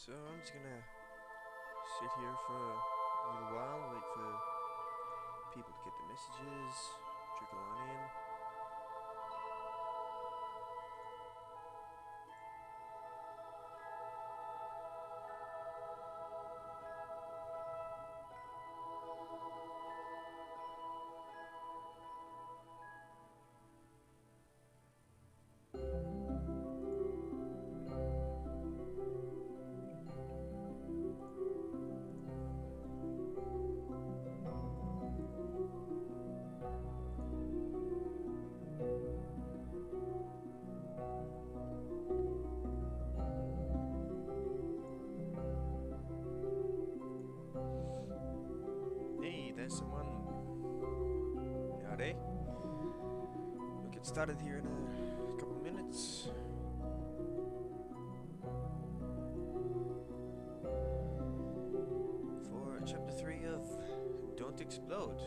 So I'm just gonna sit here for a little while, wait for people to get the messages, trickle on in. Hey, there's someone. Howdy. We'll get started here in a couple minutes. For chapter 3 of Don't Explode.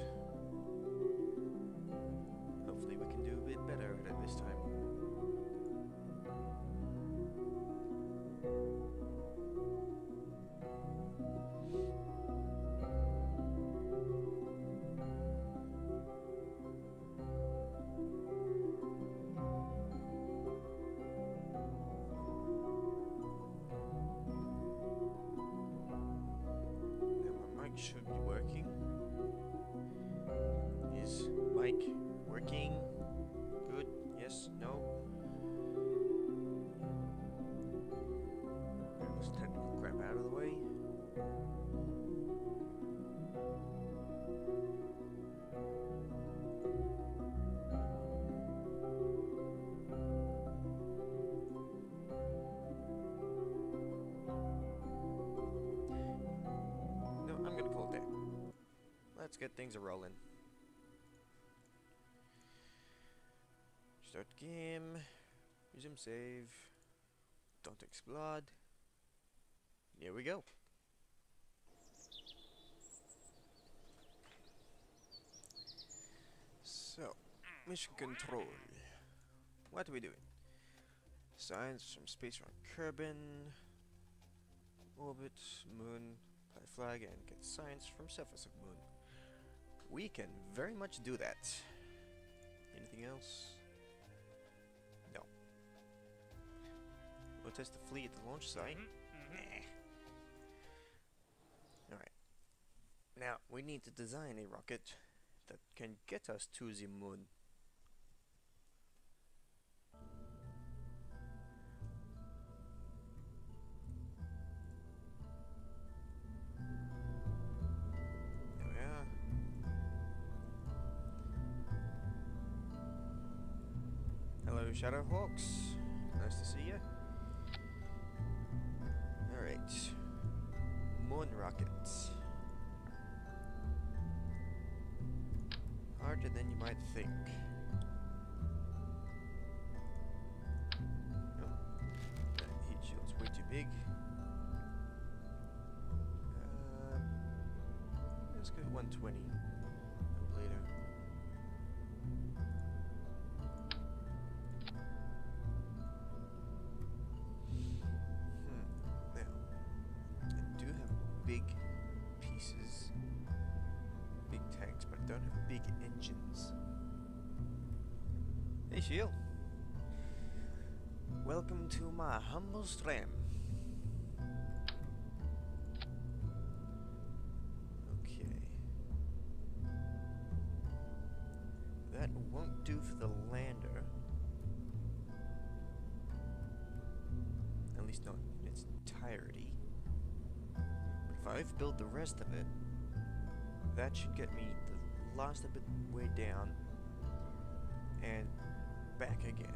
Hopefully we can do a bit better at it this time. Should be working. Is mic working? Good? Yes? No? Get this technical crap out of the way. No, I'm gonna call it there. Let's get things a-rolling. Start game. Resume save. Don't explode. Here we go. So, mission control. What are we doing? Science from space around Kerbin. Orbit, moon, fly flag, and get science from surface of moon. We can very much do that. Anything else? No. We'll test the fleet at the launch site. Nah. Alright. Now, we need to design a rocket that can get us to the moon. There we are. Hello, Shadowhawks. Nice to see you. Alright. Moon rockets. Harder than you might think. Oh, that heat shield's way too big. Let's go 120 later. Now, I do have big pieces, big tanks, but I don't have big engines. Hey, Shield. Welcome to my humble stream. Okay. That won't do for the lander. At least not in its entirety. But if I've built the rest of it, that should get me the last bit way down and back again.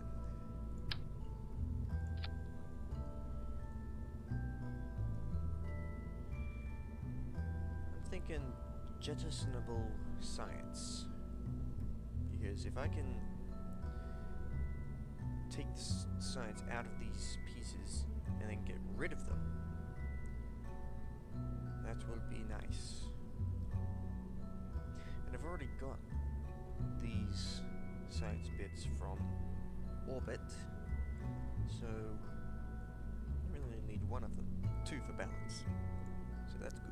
I'm thinking jettisonable science. Because if I can take the science out of these pieces and then get rid of them, that will be nice. And I've already got these science bits from orbit, so I don't really need one of them. Two for balance. So that's good.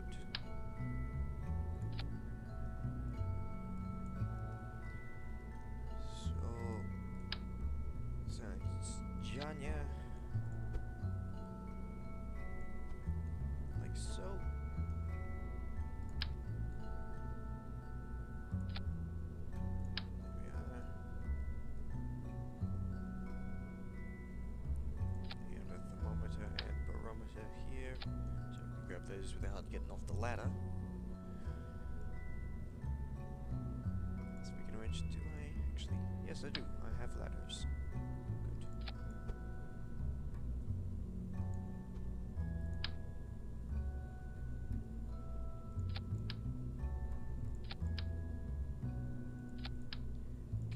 So it's Janya. Like so. Here, so we can grab those without getting off the ladder. Speaking of which, do I actually? Yes, I do. I have ladders.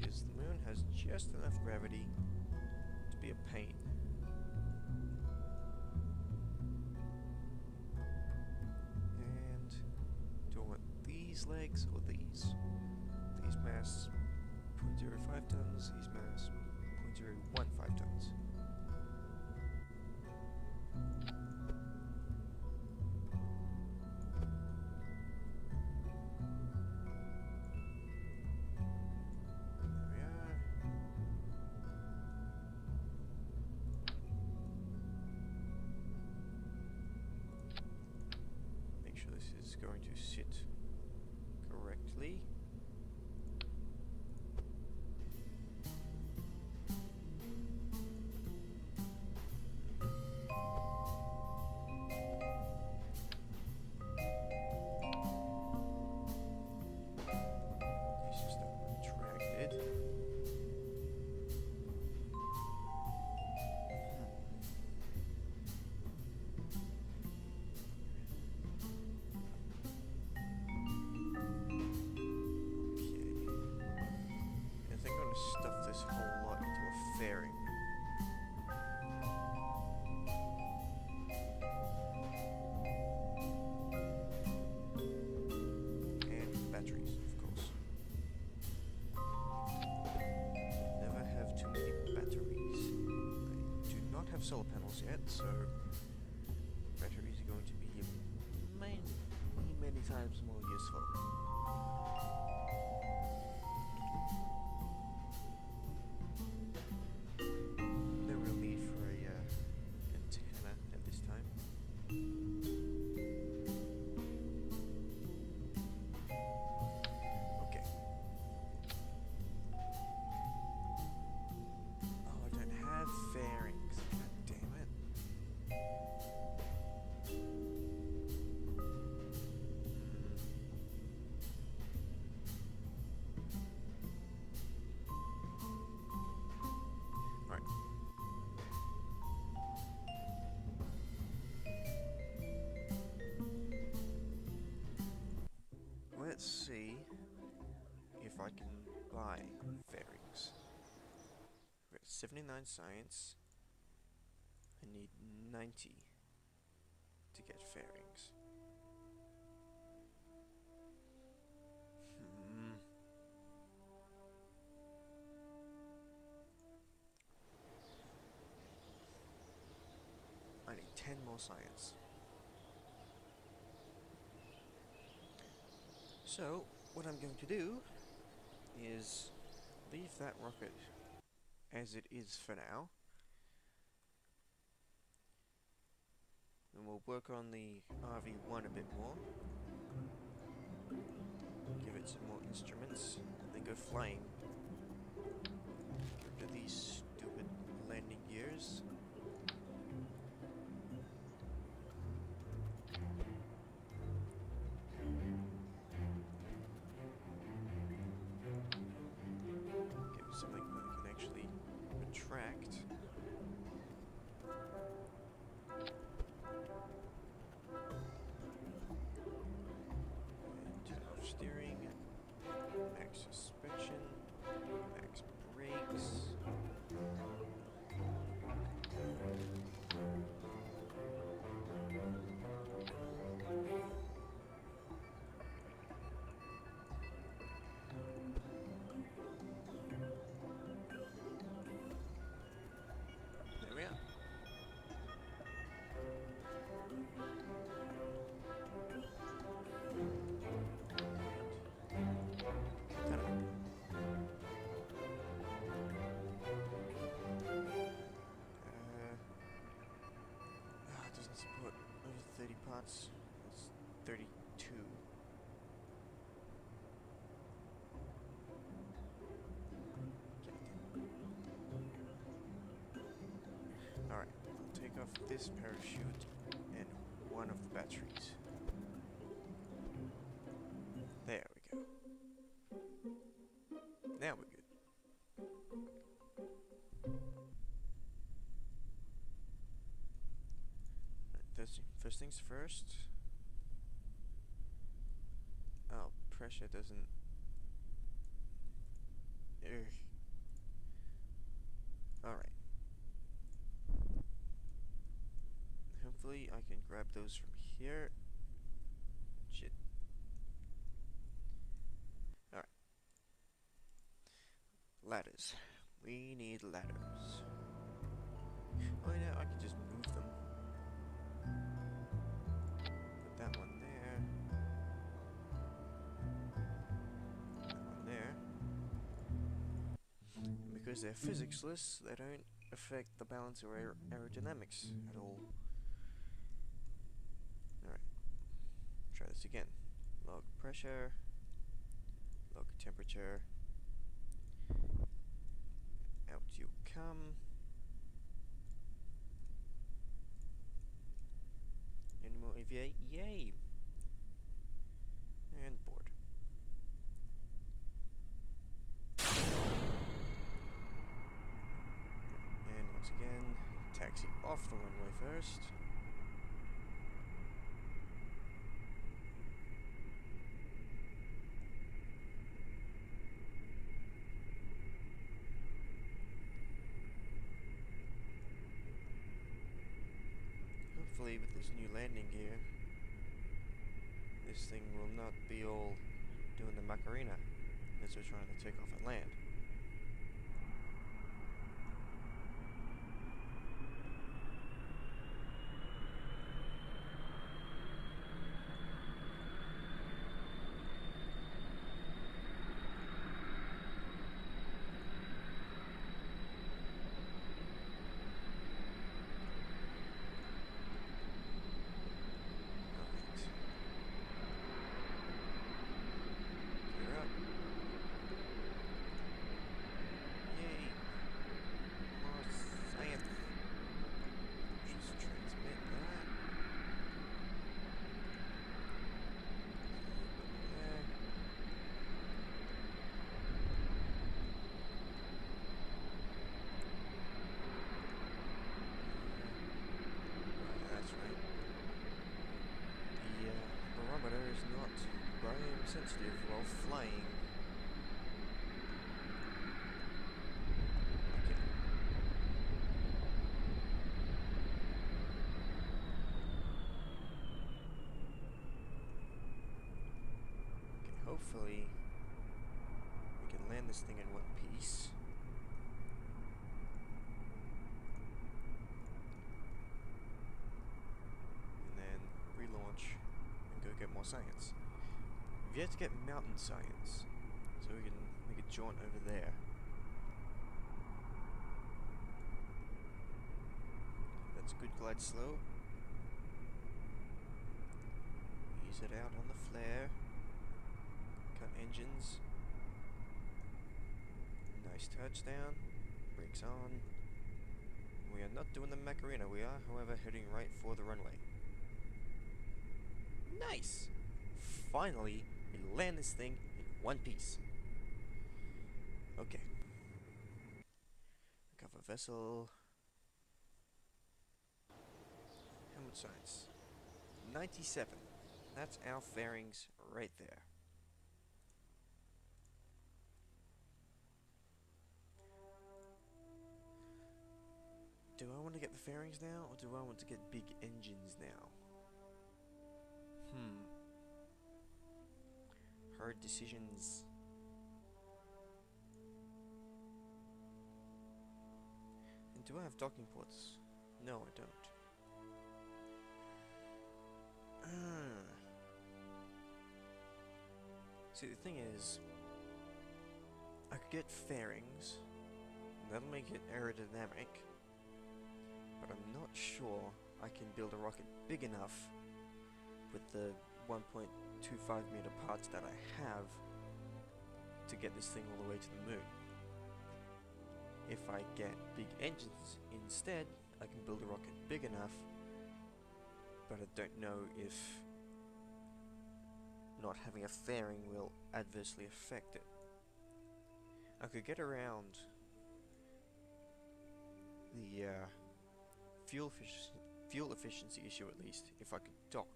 Good. Because the moon has just enough gravity to be a pain. Legs or these mass 0.05 tons, these mass 0.015 tons. There we are. Make sure this is going to sit correctly. This is not retracted. Stuff this whole lot into a fairing. And batteries, of course. Never have too many batteries. I do not have solar panels yet, so batteries are going to be many times more useful. Let's see if I can buy fairings. We're at 79 science. I need 90 to get fairings. I need 10 more science. So, what I'm going to do is leave that rocket as it is for now. And we'll work on the RV-1 a bit more. Give it some more instruments, and then go flying. Get rid of these stupid landing gears. Something that can actually retract. And turn off steering, max suspension, max brakes. parts. That's 32. Alright, I'll take off this parachute and one of the batteries. There we go. Now we're good. First things first. Oh, pressure doesn't... Ugh. Alright. Hopefully I can grab those from here. Shit. Alright. Ladders. We need ladders. Oh yeah, I can just move them. Put that one there. That one there. Because they're physicsless, they don't affect the balance or aerodynamics at all. Alright. Try this again. Log pressure. Log temperature. Out you come. Any more EVA? Yay! And board. And once again, taxi off the runway first. Hopefully with this new landing gear, this thing will not be all doing the Macarena as we're trying to take off and land. Sensitive while flying. Okay. Okay, hopefully we can land this thing in one piece. And then relaunch and go get more science. We've yet to get mountain science, so we can make a jaunt over there. That's good glide slow. Ease it out on the flare. Cut engines. Nice touchdown. Brakes on. We are not doing the Macarena. We are, however, heading right for the runway. Nice! Finally, we land this thing in one piece. Okay. Cover vessel. Helmet science. 97. That's our fairings right there. Do I want to get the fairings now, or do I want to get big engines now? Hard decisions. And do I have docking ports? No, I don't. See, the thing is, I could get fairings, that'll make it aerodynamic, but I'm not sure I can build a rocket big enough with the 1.25 meter parts that I have to get this thing all the way to the moon. If I get big engines instead, I can build a rocket big enough, but I don't know if not having a fairing will adversely affect it. I could get around the fuel efficiency issue at least if I could dock.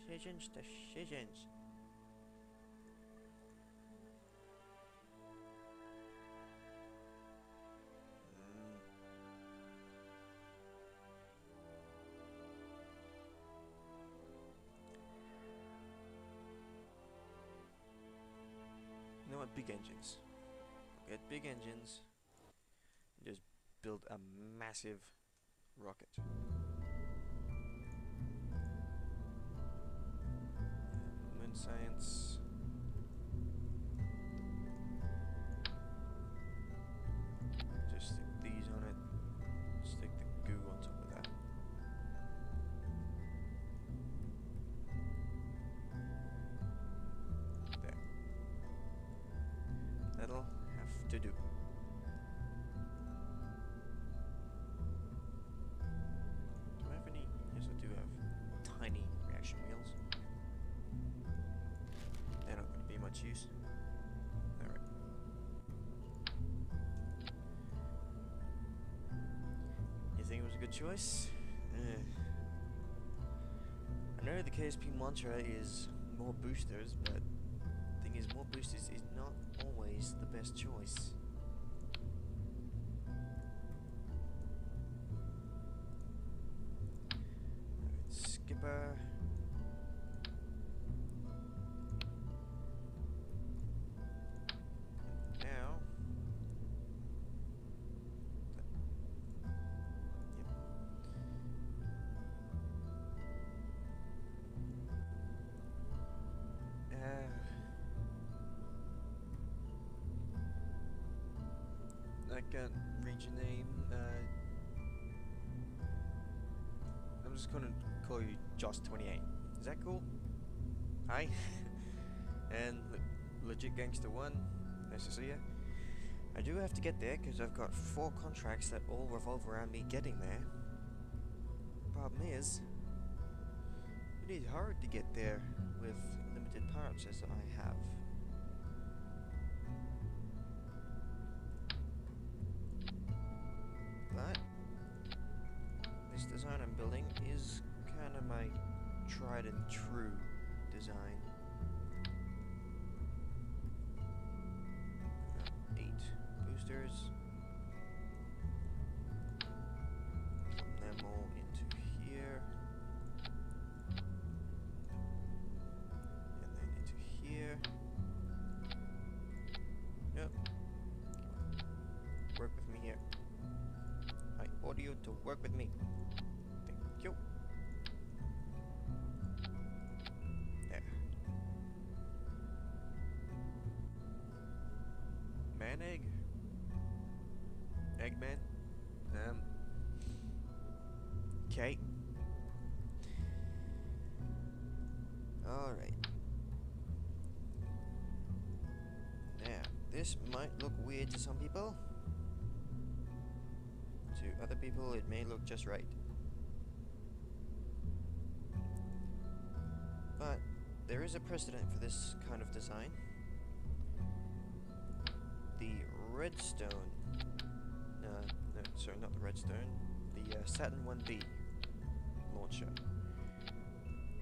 Decisions. You know what? Big engines. Get big engines. Just build a massive rocket. Moon science. Just stick these on it. Stick the goo on top of that. There. That'll have to do. Do I have any? Yes, I do have tiny reaction wheels. They're not going to be much use. Alright. You think it was a good choice? I know the KSP mantra is more boosters, but the thing is, more boosters is not always the best choice. Alright, skipper. Now, I can't read your name. I'm just gonna call you Joss28. Is that cool? Hi. And Legit Gangster 1. Nice to see ya. I do have to get there because I've got 4 contracts that all revolve around me getting there. Problem is, it is hard to get there with limited parts as I have. But this design I'm building is kind of my tried and true design. 8 boosters. Put them all into here. And then into here. Yep. Work with me here. I order you to work with me. Thank you. There. Man egg? Eggman? Okay. Alright. Now, this might look weird to some people. To other people, it may look just right. But there is a precedent for this kind of design. The Redstone, no, sorry, not the Redstone, the Saturn 1B launcher,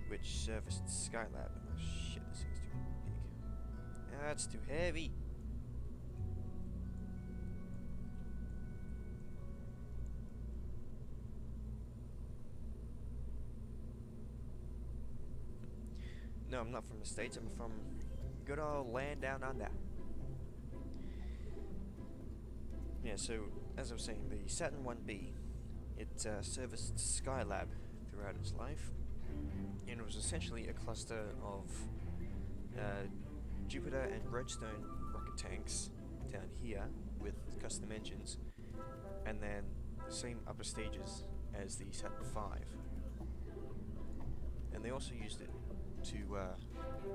which serviced Skylab. Oh shit, this thing's too big. That's too heavy. No, I'm not from the States, I'm from good old land down under. Yeah, so, as I was saying, the Saturn 1B, it serviced Skylab throughout its life, and it was essentially a cluster of Jupiter and Redstone rocket tanks down here with custom engines, and then the same upper stages as the Saturn V. And they also used it to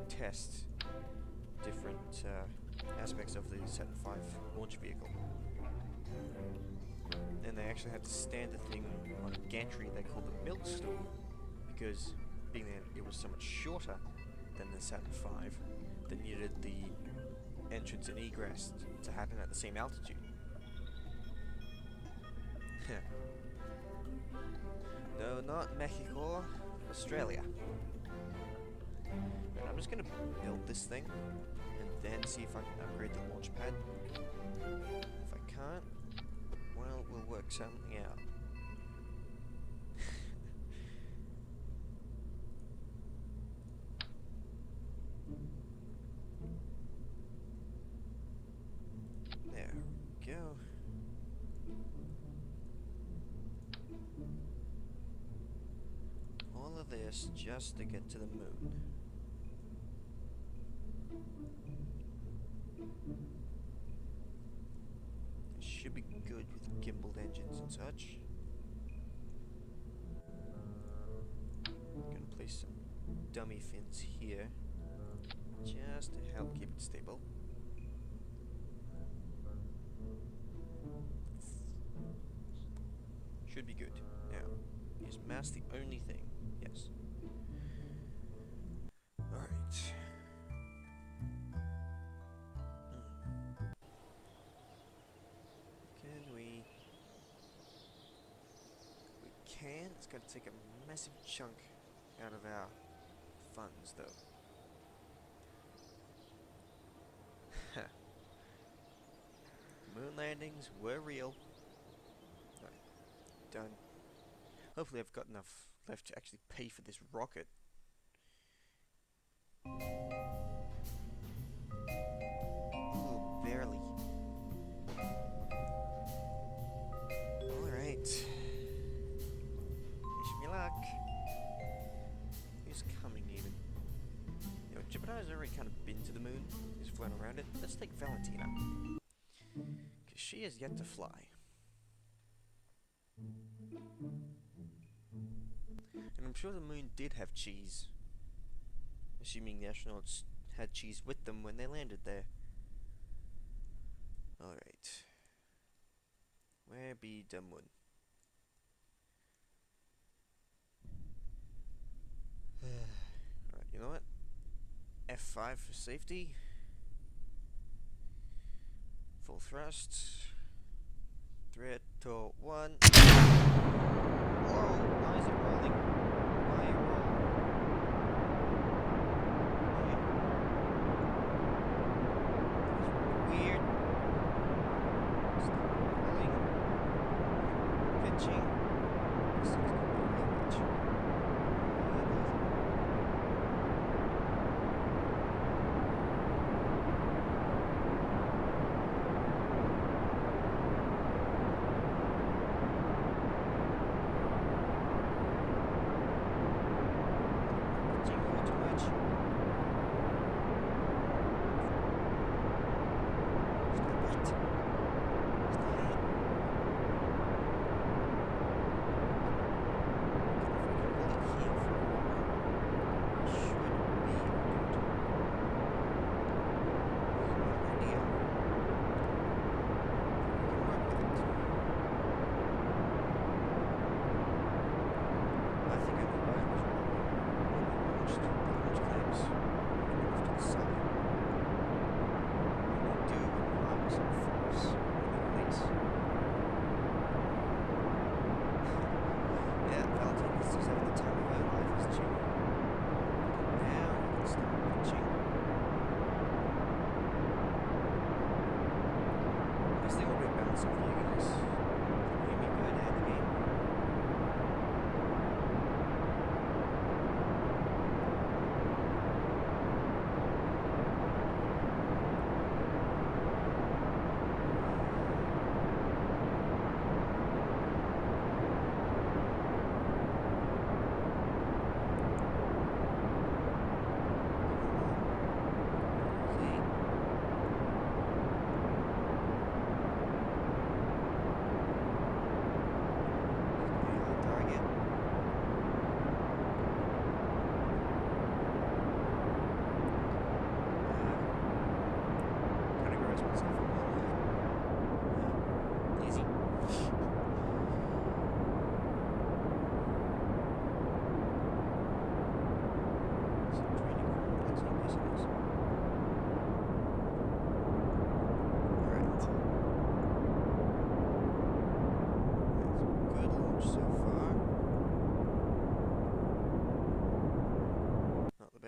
test different aspects of the Saturn V launch vehicle. And they actually had to stand the thing on a gantry they called the milk stool, because being that it was so much shorter than the Saturn V, they needed the entrance and egress to happen at the same altitude. No, not Mexico, Australia. And I'm just gonna build this thing and then see if I can upgrade the launch pad. If I can't, well, we'll work something out. There we go. All of this just to get to the moon. It should be good with gimbaled engines and such. Gonna place some dummy fins here just to help keep it stable. Should be good. Now, is mass the only thing? Yes. Alright. Can we... We can. It's going to take a massive chunk out of our funds, though. Moon landings were real. Right. Done. Hopefully I've got enough left to actually pay for this rocket. Ooh, barely. Alright. Wish me luck. Who's coming even? You know, Jupiter's already kind of been to the moon. He's flown around it. Let's take Valentina. Because she has yet to fly. And I'm sure the moon did have cheese. Assuming the astronauts had cheese with them when they landed there. Alright. Where be the moon? Alright, you know what? F5 for safety. Full thrust. 3, 2, 1. Whoa, why is it rolling? Why are you rolling? That was weird. Stop rolling. Pitching. This thing's gonna be a little pitch.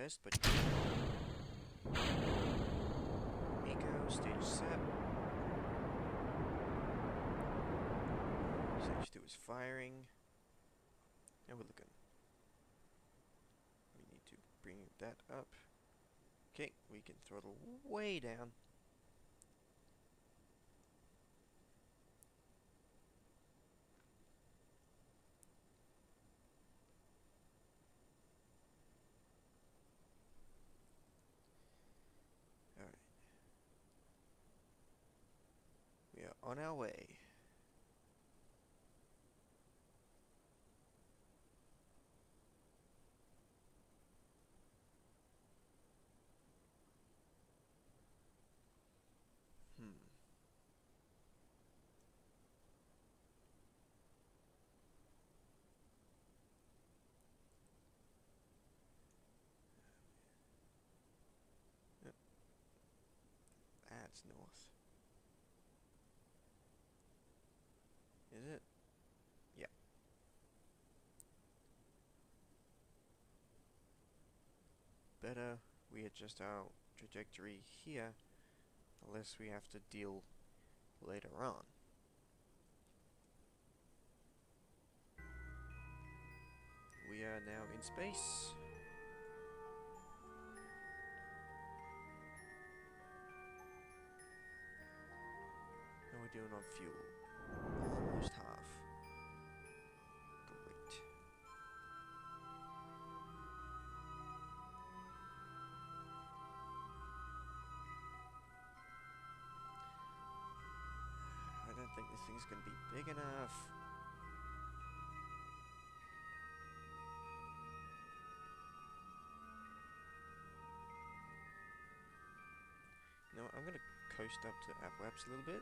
best, but Miko, stage set. Stage 2 is firing. And we're looking. We need to bring that up. Okay, we can throttle way down. Alright. We are on our way. That's north. Is it? Yeah. Better we adjust our trajectory here, unless we have to deal later on. We are now in space. How are we doing on fuel? Almost half. Great. I don't think this thing's gonna be big enough. No, I'm gonna coast up to Apoap's a little bit.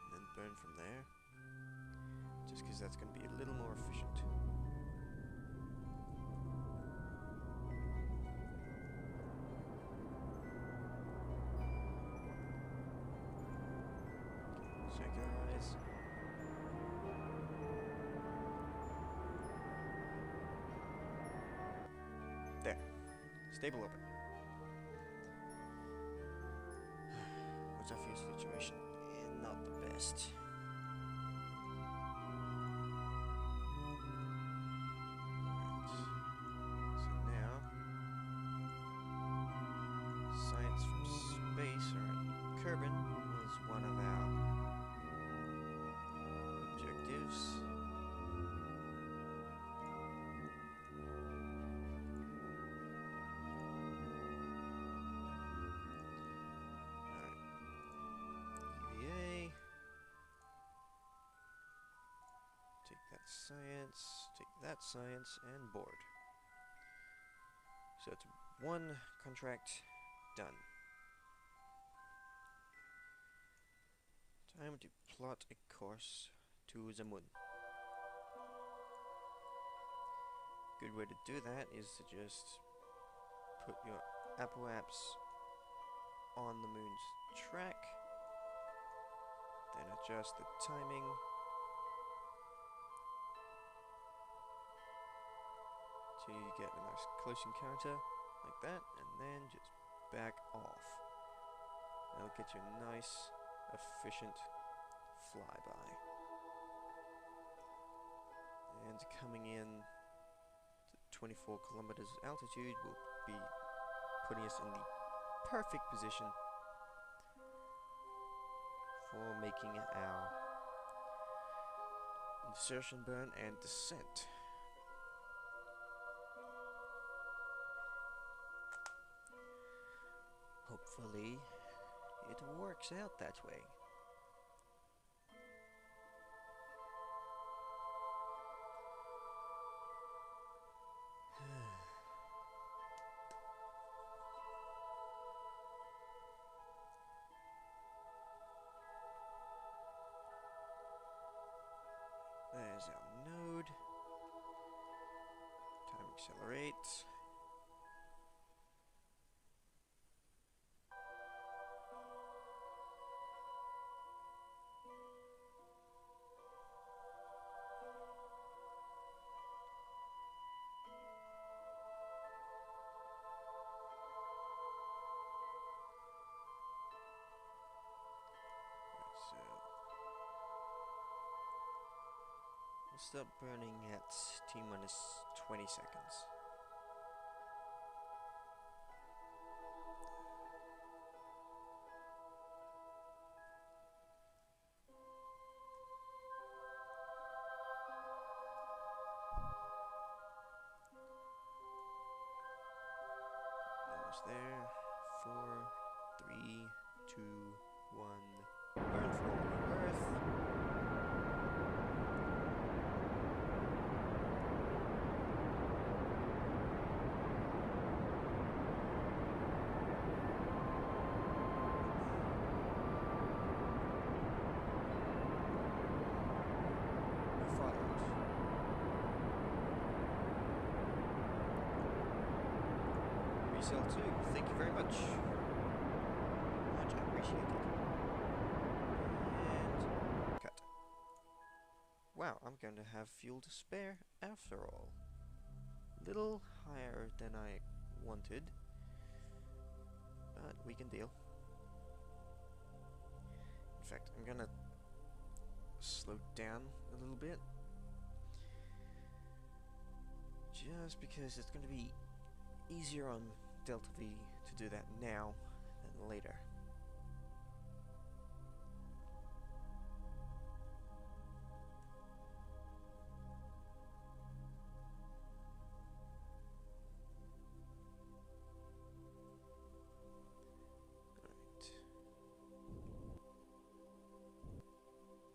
And then burn from there. Just because that's gonna be a little more efficient. Circularize. There. Stable open. What's our fuel situation? Yeah, not the best. Alright. So now, science from space, or Kerbin, was one of our objectives. Take that science, and board. So it's one contract done. Time to plot a course to the moon. Good way to do that is to just put your Apoaps on the moon's track, then adjust the timing. So you get a nice close encounter like that, and then just back off. That'll get you a nice, efficient flyby. And coming in to 24 kilometers altitude will be putting us in the perfect position for making our insertion burn and descent. Hopefully, it works out that way. There's our node. Time accelerate. Start burning at T-minus 20 seconds. Almost there. 4, 3, 2, 1. Burn for all your worth. Resell too. Thank you very much. Much appreciated. And cut. Wow, I'm going to have fuel to spare after all. Little higher than I wanted, but we can deal. In fact, I'm gonna slow down a little bit, just because it's going to be easier on Delta V to do that now than later. Alright.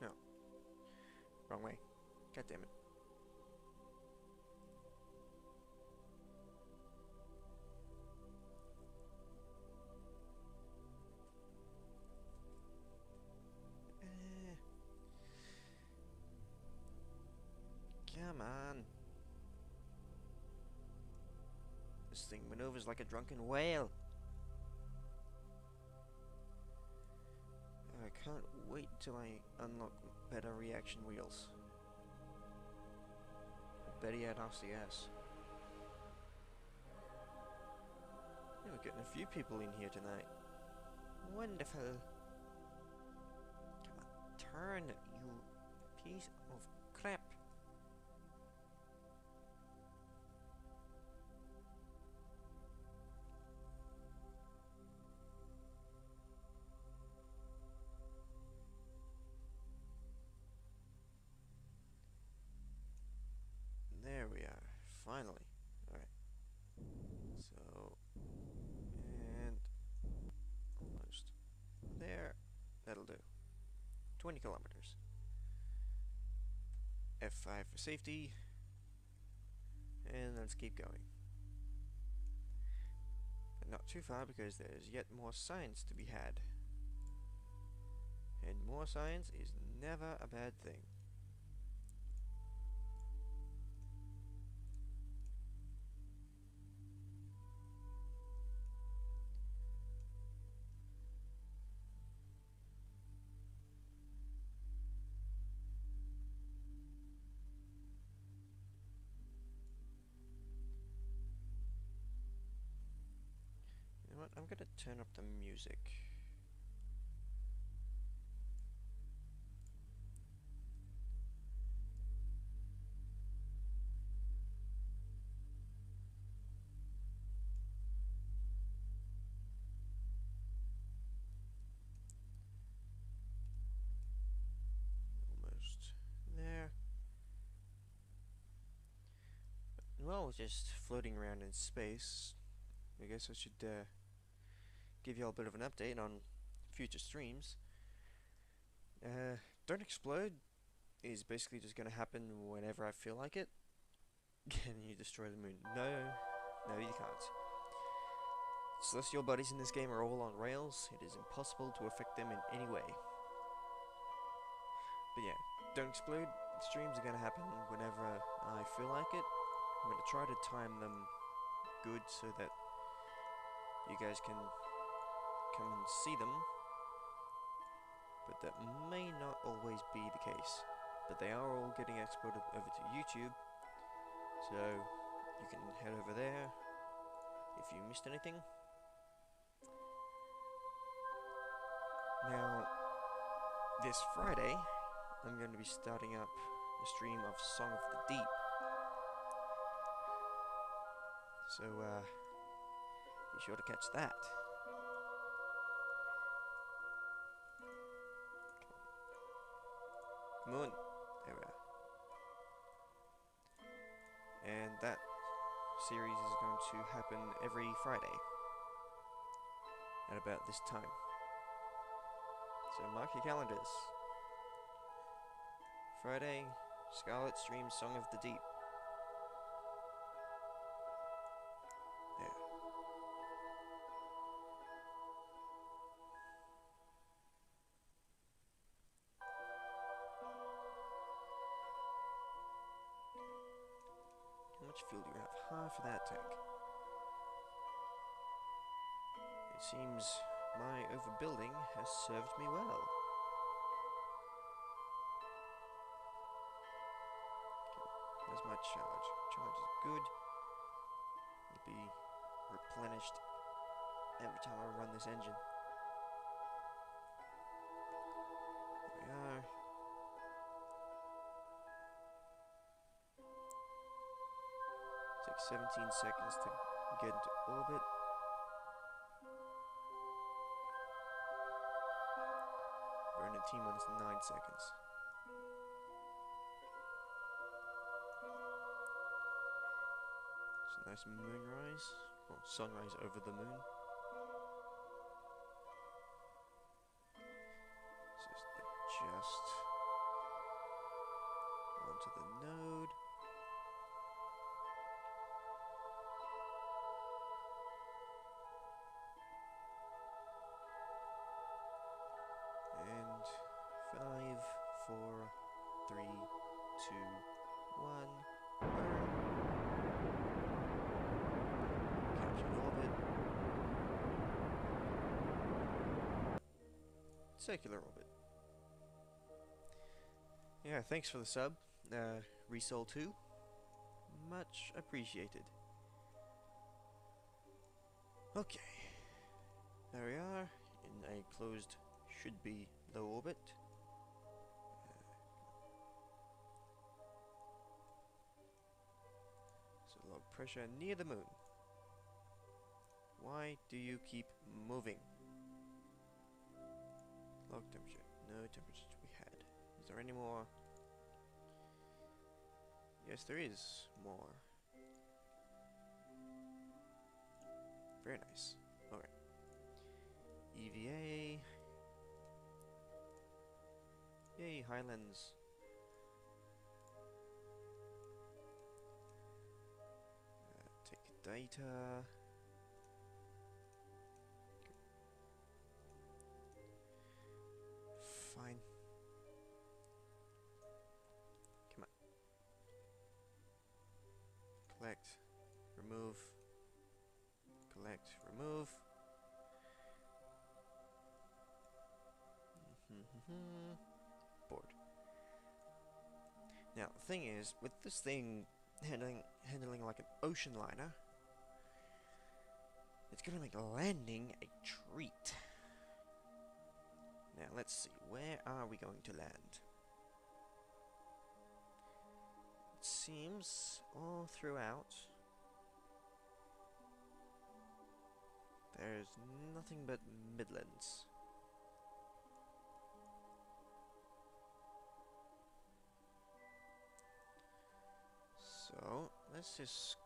No. Wrong way. God damn it. Come on. This thing maneuvers like a drunken whale. I can't wait till I unlock better reaction wheels. Better yet, RCS. Yeah, we're getting a few people in here tonight. Wonderful. Come on, turn, you piece of crap. There we are, finally. Alright. So, and almost there. That'll do. 20 kilometers. F5 for safety. And let's keep going. But not too far because there's yet more science to be had. And more science is never a bad thing. You know what? I'm gonna turn up the music. Almost there. Well, just floating around in space. I guess I should give you all a bit of an update on future streams. Don't Explode is basically just going to happen whenever I feel like it. Can you destroy the moon? No, no you can't. Celestial bodies in this game are all on rails. It is impossible to affect them in any way. But yeah, Don't Explode streams are going to happen whenever I feel like it. I'm going to try to time them good so that you guys can come and see them. But that may not always be the case. But they are all getting exported over to YouTube. So you can head over there if you missed anything. Now, this Friday, I'm going to be starting up a a stream of Song of the Deep. So, be sure to catch that. Moon. There we are. And that series is going to happen every Friday at about this time. So mark your calendars. Friday, Scarlet streams Song of the Deep. There. How much fuel do you have? Half of that tank. It seems my overbuilding has served me well. There's my charge. Charge is good. It'll be replenished every time I run this engine. There we are. Takes 17 seconds to get into orbit. Burn at T-minus 9 seconds. It's a nice moonrise, or sunrise over the moon. Just adjust onto the node. And 5, 4, 3, 2, 1, burn. Capture orbit. Circular orbit. Yeah, thanks for the sub, Resol2. Much appreciated. Okay. There we are, in a closed, should be low orbit. So log pressure near the moon. Why do you keep moving? Log temperature. No temperature to be had. Is there any more? Yes, there is more. Very nice. Alright. EVA. Yay, Highlands. Take data. Fine. Come on. Collect. Remove. Collect. Remove. Board. Now, the thing is, with this thing handling like an ocean liner, it's gonna make landing a treat. Now, let's see, where are we going to land? It seems all throughout there's nothing but Midlands. So, let's just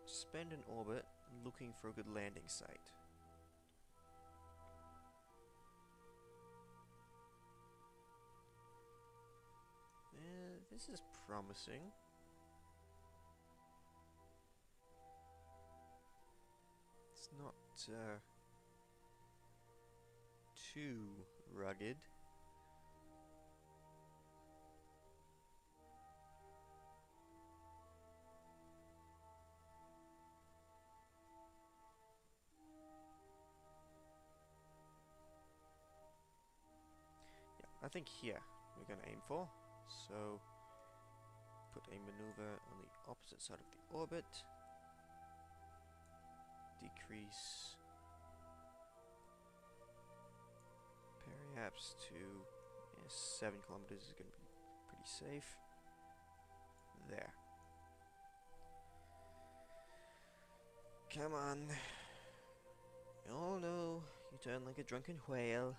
spend an orbit looking for a good landing site. This is promising. It's not too rugged. I think here we're going to aim for. So put a maneuver on the opposite side of the orbit. Decrease periaps to 7 kilometers is going to be pretty Be safe. There. Come on. Oh no, you turn like a drunken whale.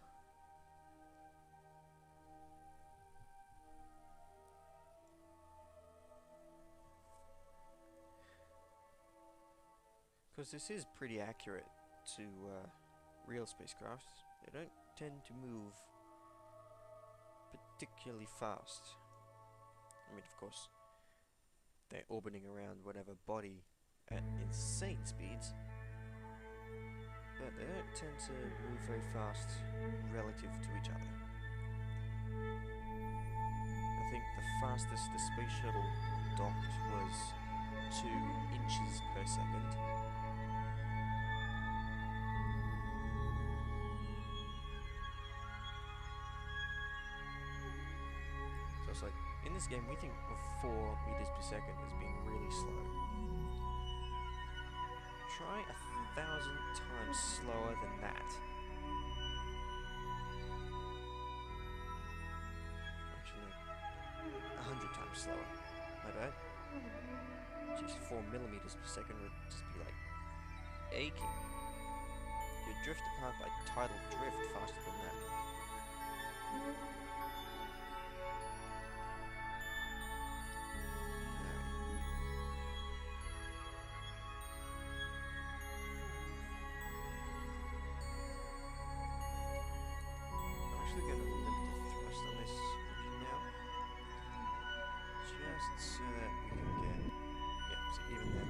Because this is pretty accurate to real spacecrafts. They don't tend to move particularly fast. I mean, of course, they're orbiting around whatever body at insane speeds, but they don't tend to move very fast relative to each other. I think the fastest the space shuttle docked was 2 inches per second. So it's like, in this game we think of 4 meters per second as being really slow. Try 1,000 times slower than that. Actually, 100 times slower. My bad. Just 4 millimeters per second would just be like aching. You'd drift apart by tidal drift faster than that. I'm going to limit the thrust on this engine now, just so that we can get, yep, so even then.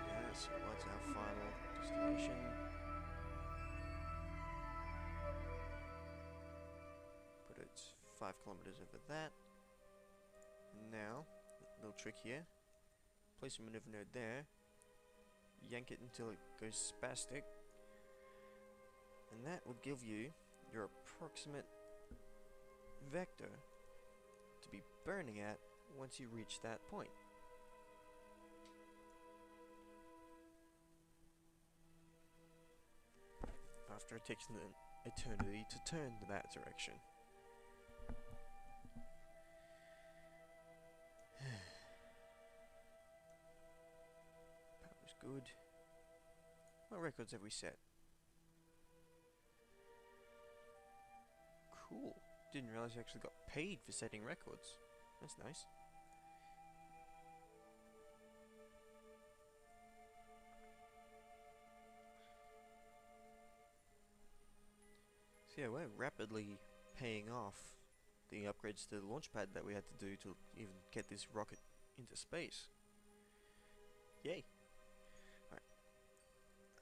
Yeah, so what's our final destination? Put it 5 kilometers over that. Now, little trick here, place a maneuver node there. Yank it until it goes spastic, and that will give you your approximate vector to be burning at once you reach that point. After it takes an eternity to turn to that direction. Power's good. What records have we set? Cool. Didn't realize you actually got paid for setting records. That's nice. So yeah, we're rapidly paying off the upgrades to the launch pad that we had to do to even get this rocket into space. Yay. Alright.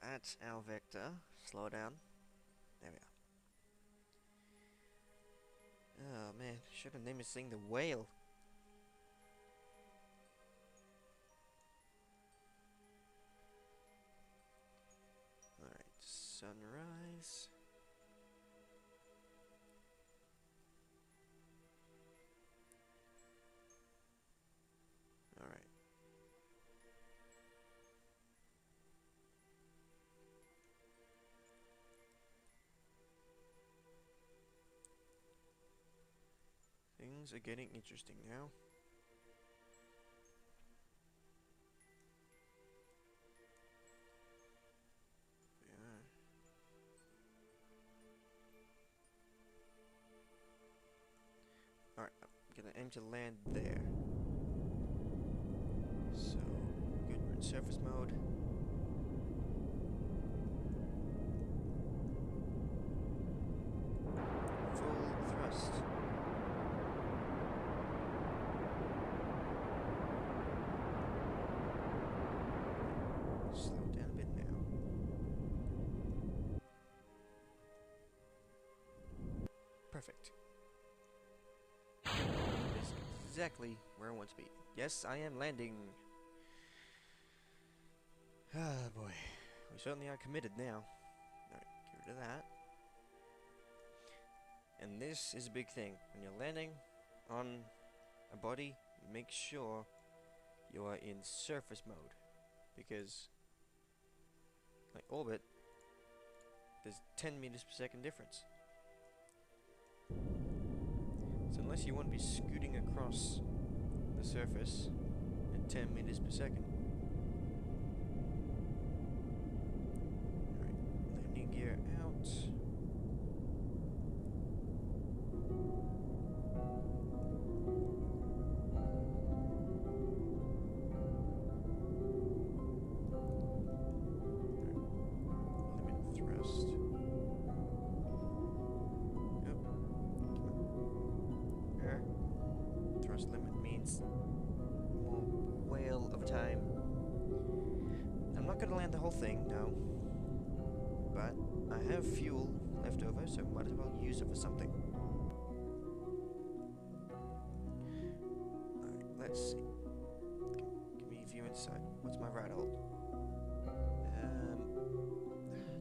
That's our vector. Slow down. There we are. Oh man, should have named this thing the whale. Alright, sunrise. Alright. Things are getting interesting now. Yeah. Alright, I'm gonna aim to land there. So, good, we're in surface mode. Full thrust. Slow down a bit now. Perfect. That's exactly where I want to be. Yes, I am landing. Ah, boy. We certainly are committed now. Alright, get rid of that. And this is a big thing. When you're landing on a body, make sure you are in surface mode. Because, like orbit, there's 10 meters per second difference. So unless you want to be scooting across the surface at 10 meters per second. Alright, landing gear out. Limit means more whale of time. I'm not going to land the whole thing, no. But I have fuel left over, so might as well use it for something. Alright, let's see. Give me a view inside. What's my rad hold?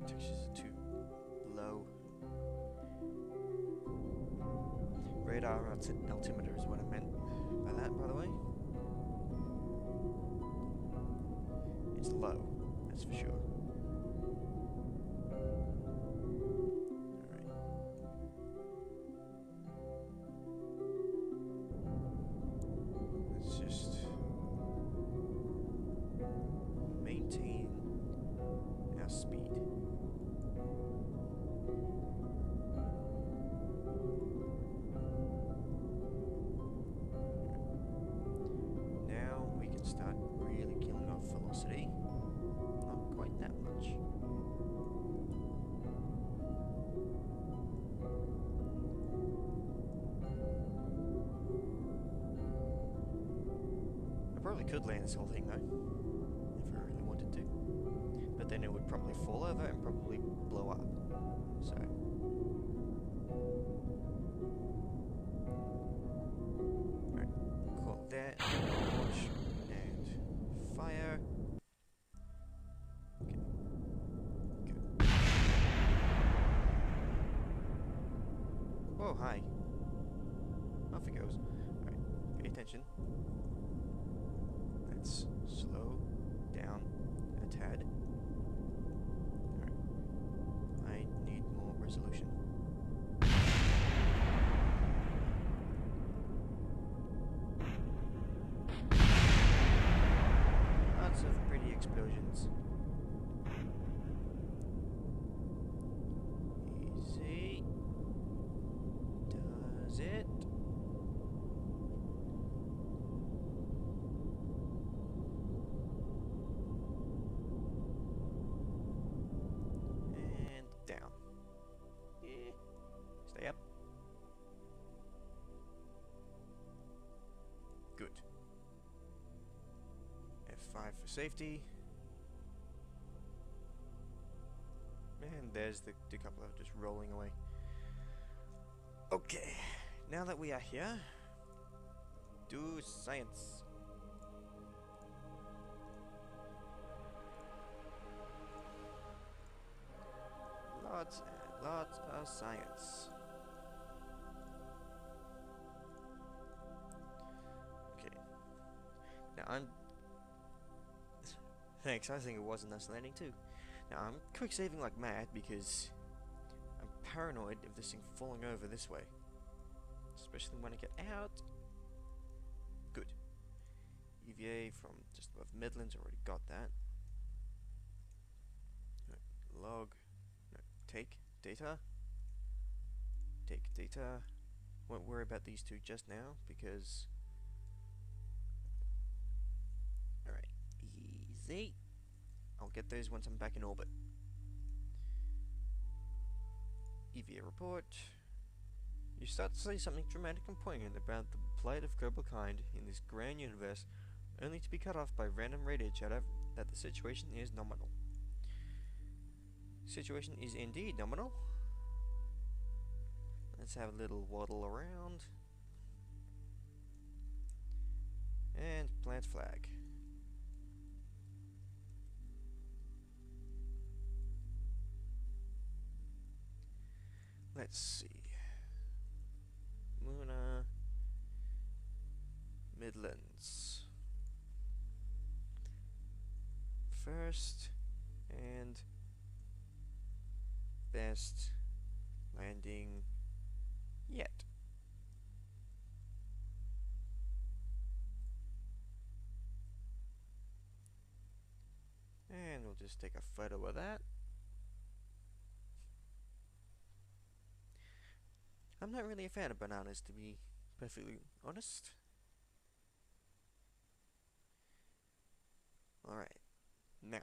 Textures are too low. Radar altimeter is what I meant by that, by the way. It's low, that's for sure. Alright. Let's just maintain our speed. Start really killing off velocity. Not quite that much. I probably could land this whole thing though, if I really wanted to. But then it would probably fall over and probably blow up. So alright, cool. That launch. Fire. Okay. Good. Whoa, hi. Off it goes. Alright, pay attention. Let's slow down a tad. Alright. I need more resolution. Of pretty explosions. Easy. Does it? And down. Yeah. Stay up. Good. F5 for safety. And there's the decoupler just rolling away. Okay, now that we are here, do science. Lots and lots of science. Okay. Now I'm... Thanks, I think it was a nice landing too. Now I'm quick saving like mad because I'm paranoid of this thing falling over this way. Especially when I get out. Good. EVA from just above Midlands, already got that. Right, log. No, take data. Take data. Won't worry about these two just now because... Alright, easy. I'll get those once I'm back in orbit. EVA report. You start to see something dramatic and poignant about the plight of global kind in this grand universe, only to be cut off by random radio chatter that the situation is nominal. Situation is indeed nominal. Let's have a little waddle around. And plant flag. Let's see. Muna Midlands. First and best landing yet. And we'll just take a photo of that. I'm not really a fan of bananas, to be perfectly honest. Alright, now,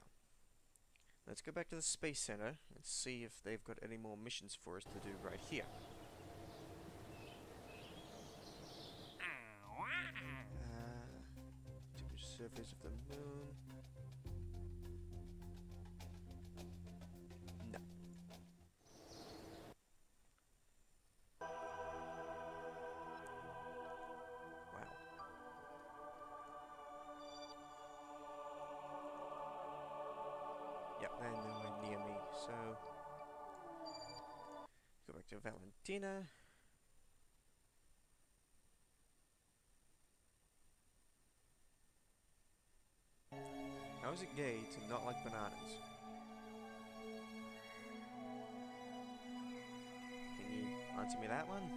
let's go back to the Space Center and see if they've got any more missions for us to do right here. To the surface of the moon. No. Wow. Yep, they're nowhere near me, so go back to Valentina. How is it gay to not like bananas? Can you answer me that one?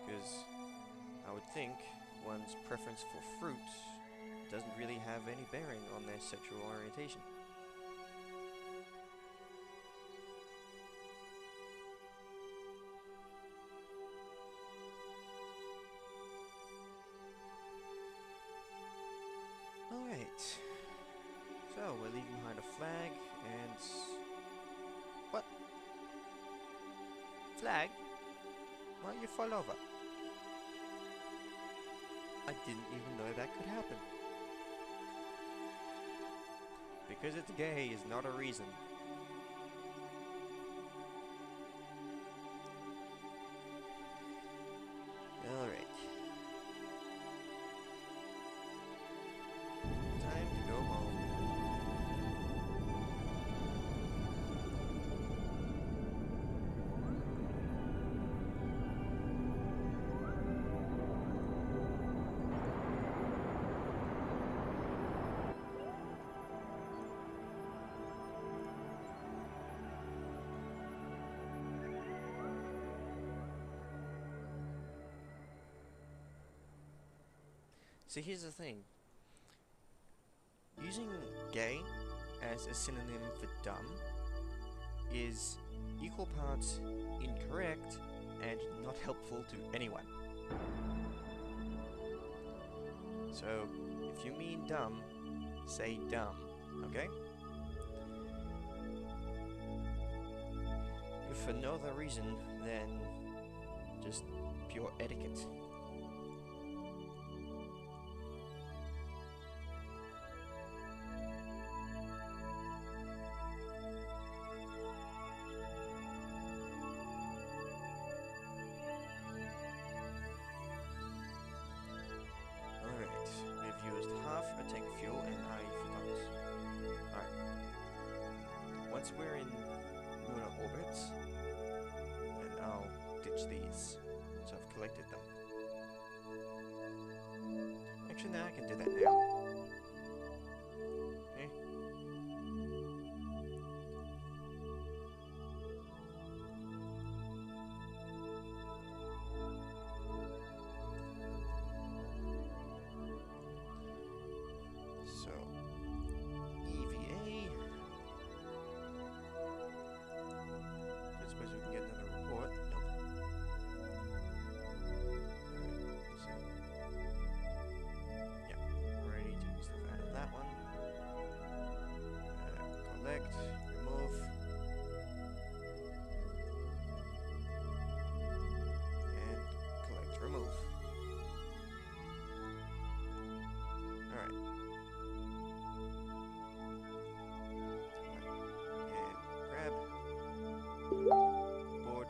Because I would think one's preference for fruit doesn't really have any bearing on their sexual orientation. Alright. So, we're leaving behind a flag, and... What? Flag? Why don't you fall over? I didn't even know that could happen. Because it's gay is not a reason. Alright. Time to go home. See, here's the thing. Using gay as a synonym for dumb is equal parts incorrect and not helpful to anyone. So, if you mean dumb, say dumb, okay? If for no other reason than just pure etiquette. Once we're in lunar orbits, then I'll ditch these, so I've collected them. Actually, now I can do that now. Okay. So, EVA. I suppose we can get another report. Nope. Alright, so. Yeah, already taking stuff out of that one. Collect, remove. And collect, remove. Alright. And grab. Board.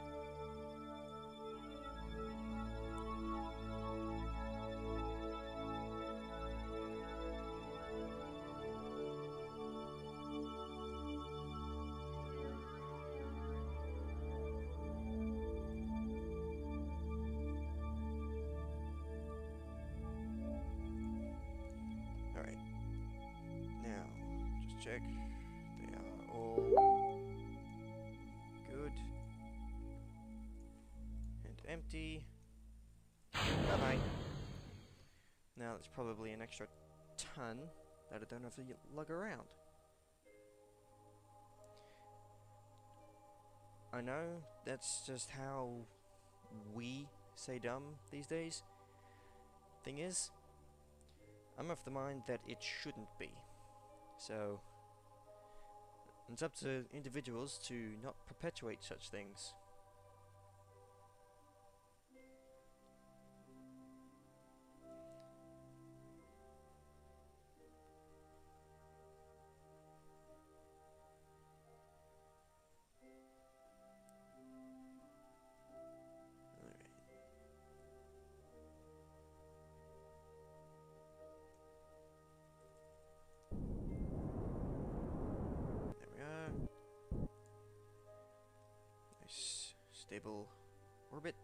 Alright. Now, just check. They are All good. And empty. Bye bye. Now there's probably an extra ton that I don't have to lug around. I know that's just how we say dumb these days. Thing is, I'm of the mind that it shouldn't be. So, it's up to individuals to not perpetuate such things. There we are. Nice, stable orbit.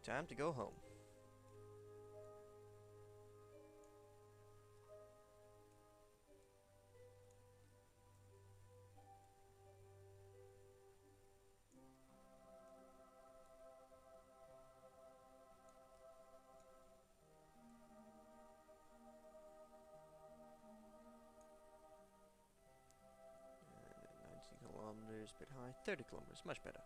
Time to go home. And 90 kilometers, bit high. 30 kilometers, much better.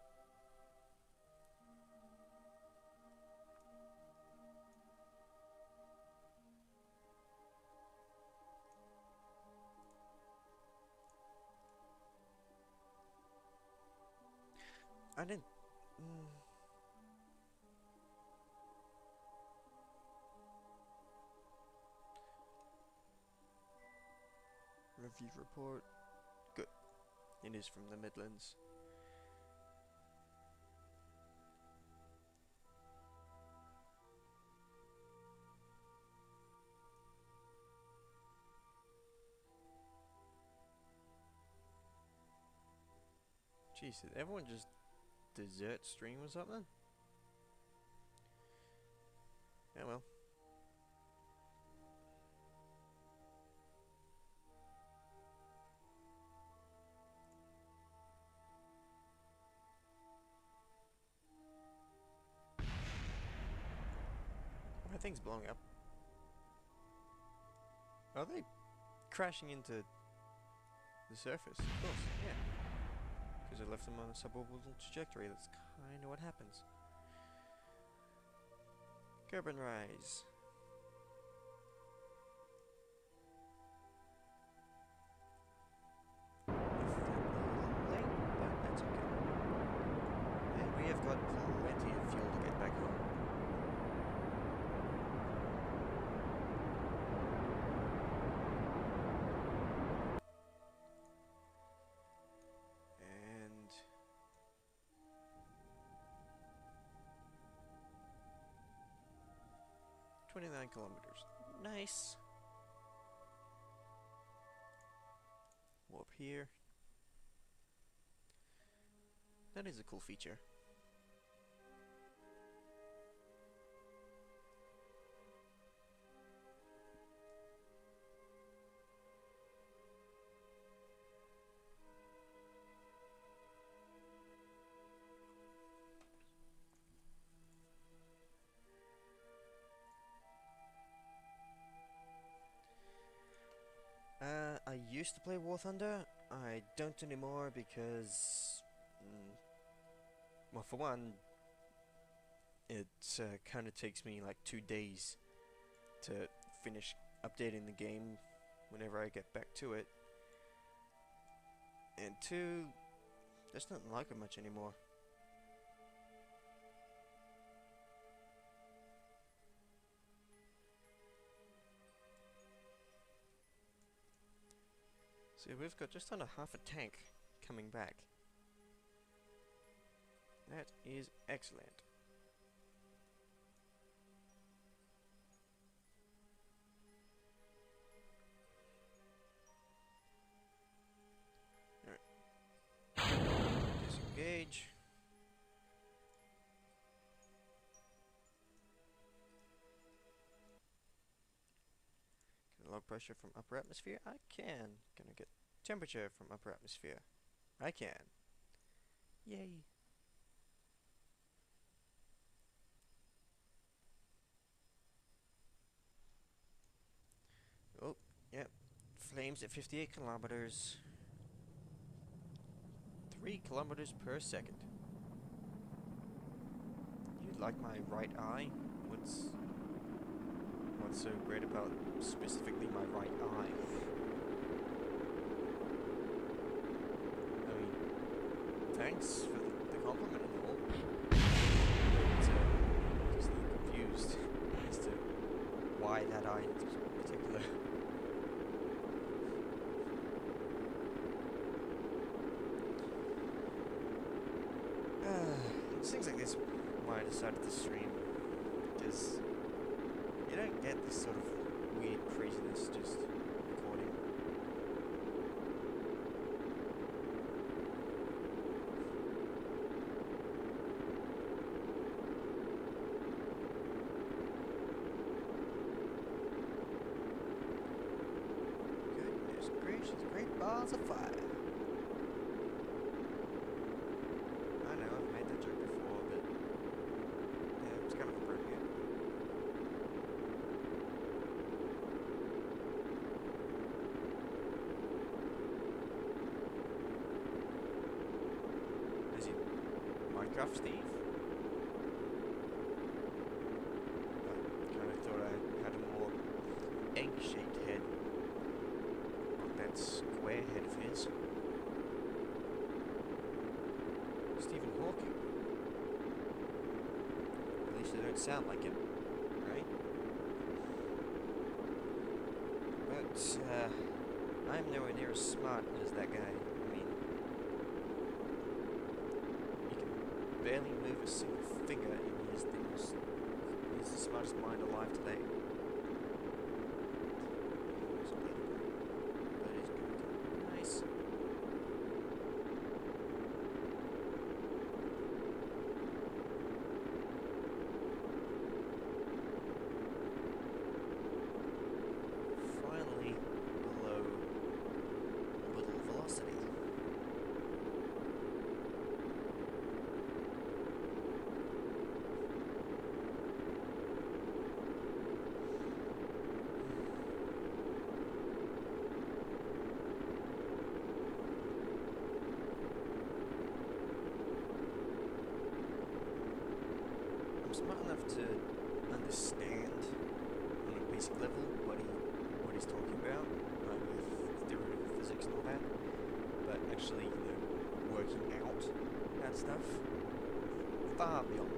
I didn't... Review report. Good. It is from the Midlands. Jeez, did everyone just desert stream or something? Yeah, well. My thing's blowing up. Are they crashing into the surface? Of course, yeah. Because I left them on a suborbital trajectory. That's kind of what happens. Carbon rise. Late, but that's okay. And we have got plenty of fuel to get back home. And 29 kilometers. Nice. Warp here. That is a cool feature. I used to play War Thunder. I don't anymore because, well, for one, it kind of takes me like 2 days to finish updating the game whenever I get back to it. And two, there's nothing like it much anymore. See, we've got just under half a tank coming back. That is excellent. Alright. Disengage. Can log pressure from upper atmosphere? I can. Can I get temperature from upper atmosphere? I can. Yay. Oh, yep. Flames at 58 kilometers. 3 kilometers per second. You like my right eye? What's so great about specifically my right eye? I mean, thanks for the compliment and all. But, just a little confused as to why that eye in particular. It's things like this why I decided to stream, because you don't get this sort of weird craziness just recording. Goodness gracious, great balls of fire. I know, I've made that joke before, but yeah, it's kind of appropriate. As in Minecraft Steve? I kind of thought I had a more egg-shaped head, not that square head of his. Stephen Hawking. At least they don't sound like him, right? But, I'm nowhere near as smart as that guy. I mean, he can barely move a single finger, and he's the smartest mind alive today. That is good. Nice. Finally, below little velocity. I'm smart enough to understand on a basic level what he's talking about, with theoretical physics and all that, but actually, working out that stuff, far beyond.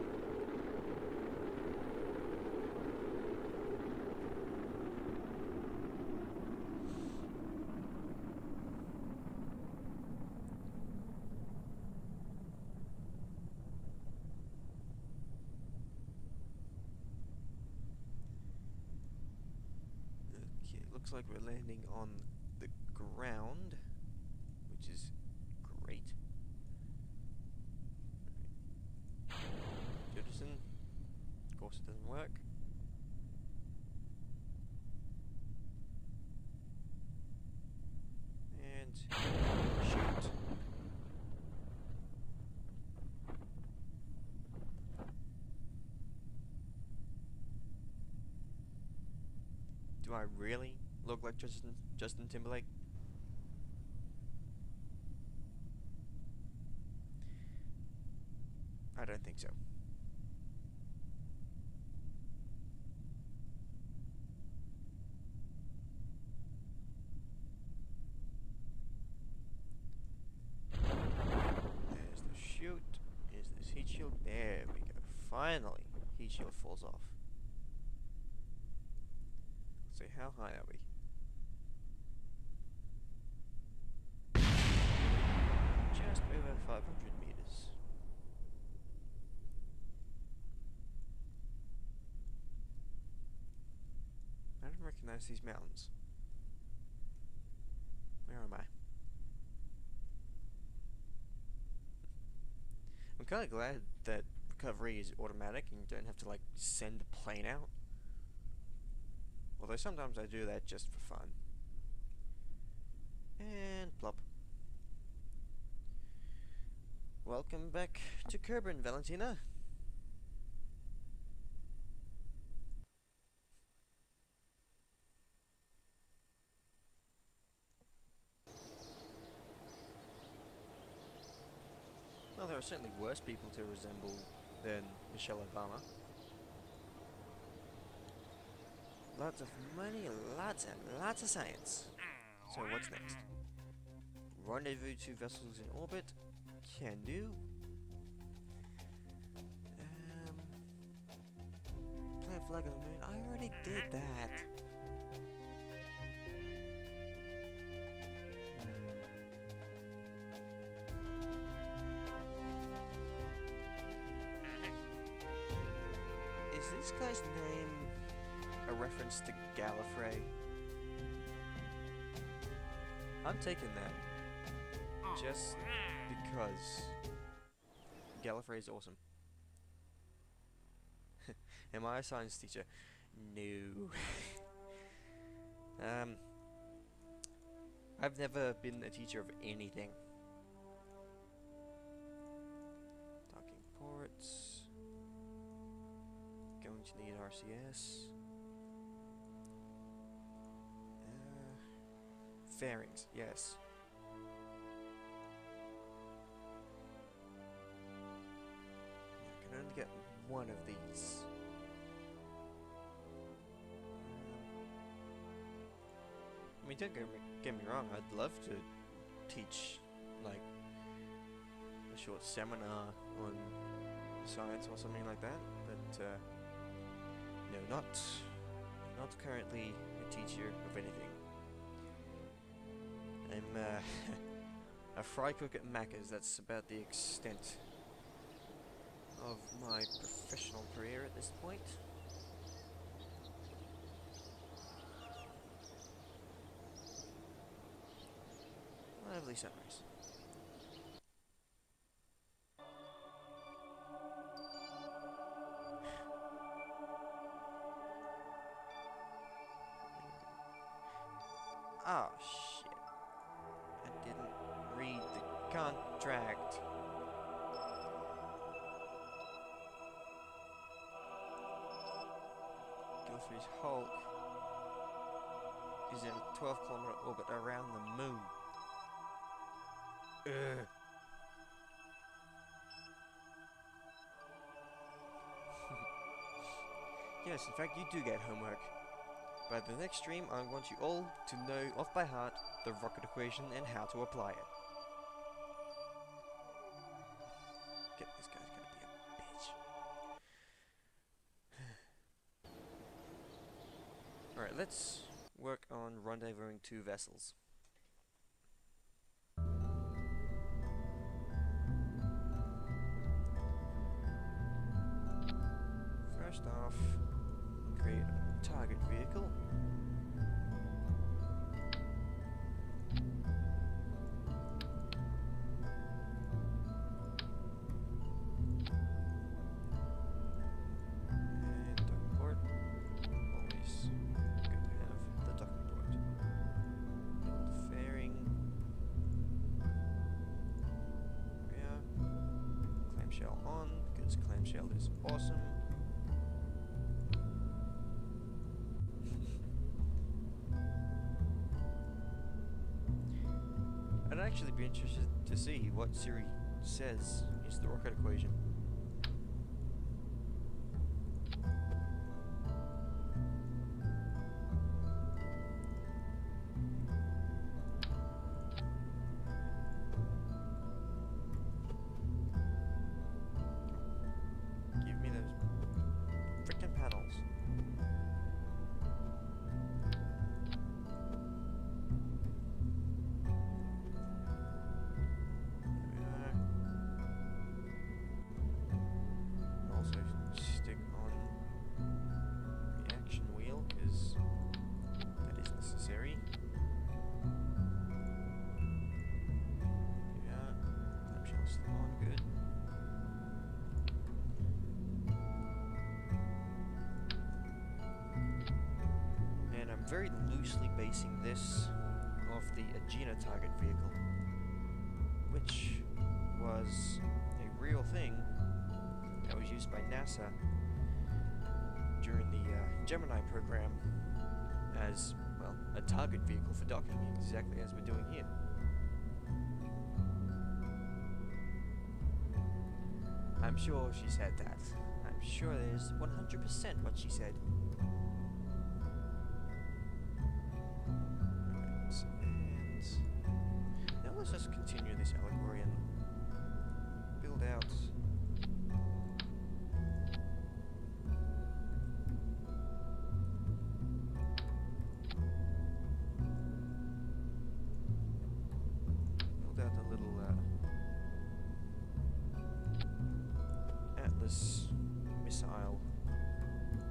Okay, looks like we're landing on the ground, which is great. Jettison. Of course it doesn't work. And shoot. Do I really look like Justin Timberlake? I don't think so. There's the chute. Is this heat shield? There we go. Finally, heat shield falls off. Let's see, how high are we? Just over 500 meters. I don't recognize these mountains. Where am I? I'm kind of glad that recovery is automatic and you don't have to, like, send the plane out. Although sometimes I do that just for fun. And plop. Welcome back to Kerbin, Valentina. Well, there are certainly worse people to resemble than Michelle Obama. Lots of money, lots and lots of science. So what's next? Rendezvous 2 vessels in orbit. Can do. Plant flag on the moon. I already did that. Is this guy's name a reference to Gallifrey? I'm taking that. Just because Gallifrey is awesome. Am I a science teacher? No. I've never been a teacher of anything. Docking ports. Going to need RCS. Fairings, yes. I can only get one of these. I mean, don't get me wrong, I'd love to teach, like, a short seminar on science or something like that, but, no, not currently a teacher of anything. I'm, a fry cook at Macca's. That's about the extent of my professional career at this point. Lovely sunrise. Oh, shit. I didn't read the contract. Gilfrey's Hulk is in a 12-kilometer orbit around the moon. Ugh. Yes, in fact, you do get homework. By the next stream, I want you all to know off by heart the rocket equation and how to apply it. Get this guy's gonna be a bitch. Alright, let's work on rendezvousing 2 vessels. First off, create a target vehicle. And docking port. Always good to have the docking port. Build fairing. There we are. Clamshell on, because clamshell is awesome. I'd actually be interested to see what Siri says is the rocket equation. Give me those frickin' paddles. very loosely basing this off the Agena target vehicle, which was a real thing that was used by NASA during the Gemini program as, well, a target vehicle for docking, exactly as we're doing here. I'm sure she said that. I'm sure that is 100% what she said. Alright, and now let's just continue this allegory and build out a little Atlas missile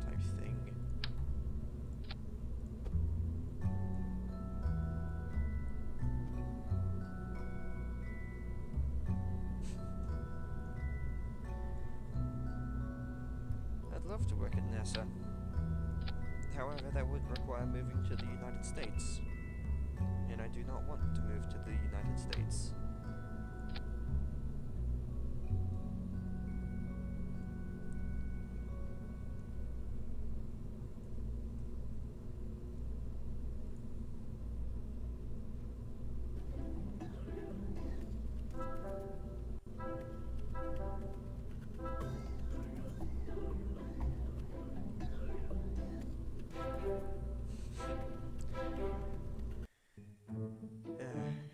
type thing. I'd love to work at NASA. However, that would require moving to the United States. And I do not want to move to the United States.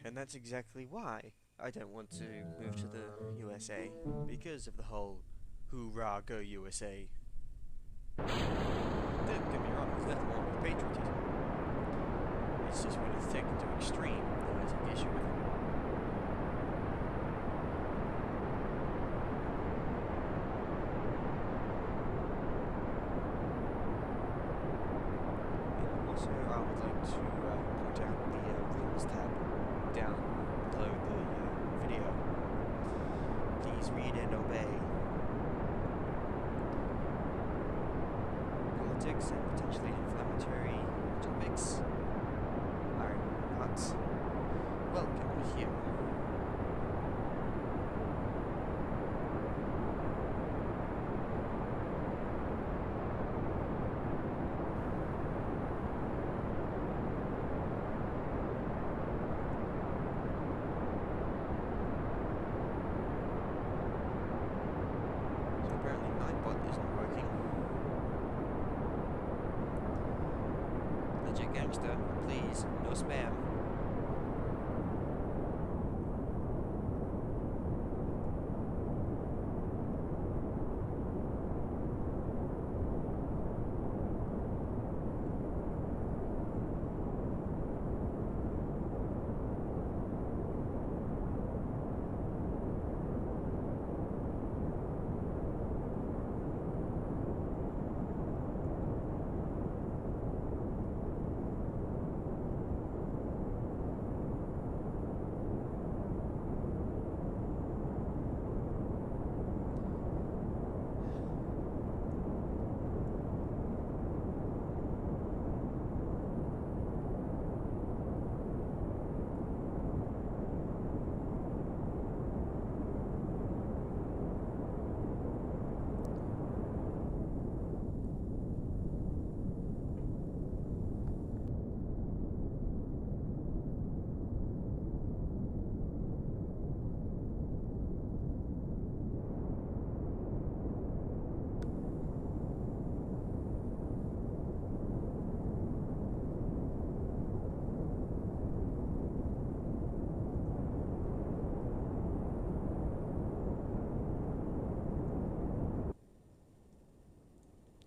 And that's exactly why I don't want to move to the USA, because of the whole hoorah go USA. Don't get me wrong, there's nothing wrong with patriotism. It's just when it's taken to extreme that I take issue with it. And also, I would like to point out the rules tab down below the video. Please read and obey. Politics and potentially inflammatory topics are not welcome here. Gangster, please, no spam.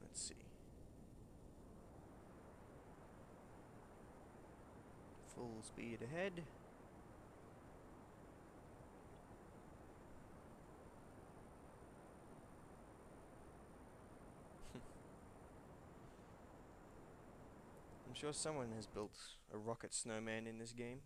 Let's see. Full speed ahead. I'm sure someone has built a rocket snowman in this game.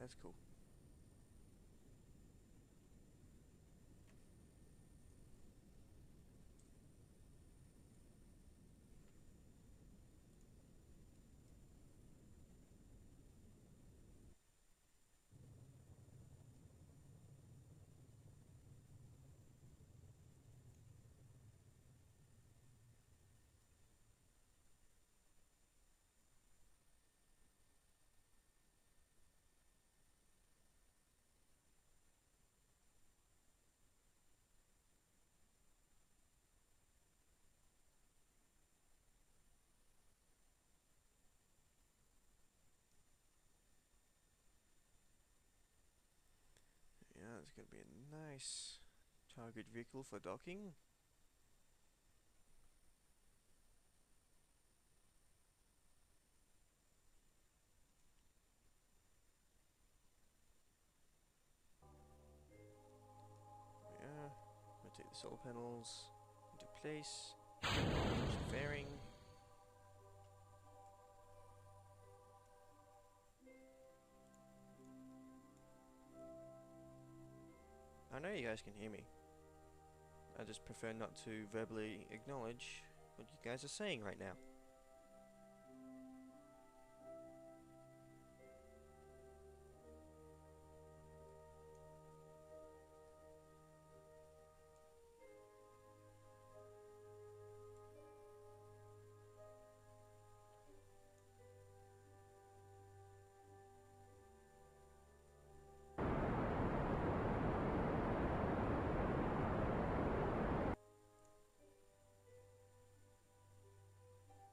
That's cool. Yeah, it's gonna be a nice target vehicle for docking. Yeah, I'm gonna take the solar panels into place. Change the fairing. I know you guys can hear me. I just prefer not to verbally acknowledge what you guys are saying right now.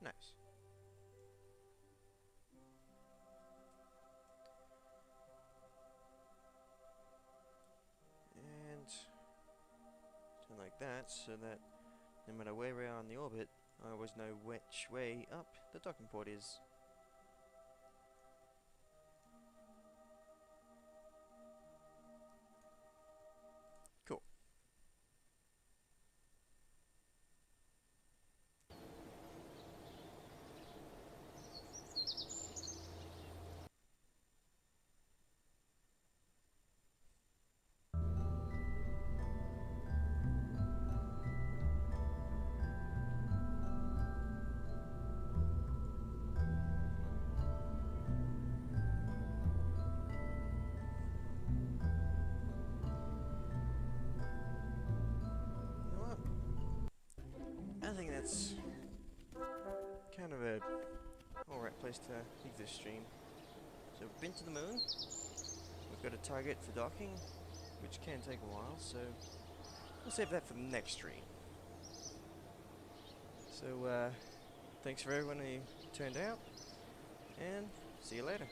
Nice. And turn like that so that no matter where we are on the orbit, I always know which way up the docking port is. Cool. You know what? I think that's kind of a alright place to leave this stream. So we've been to the moon. We've got a target for docking, which can take a while, so we'll save that for the next stream. So, thanks for everyone who turned out, and see you later.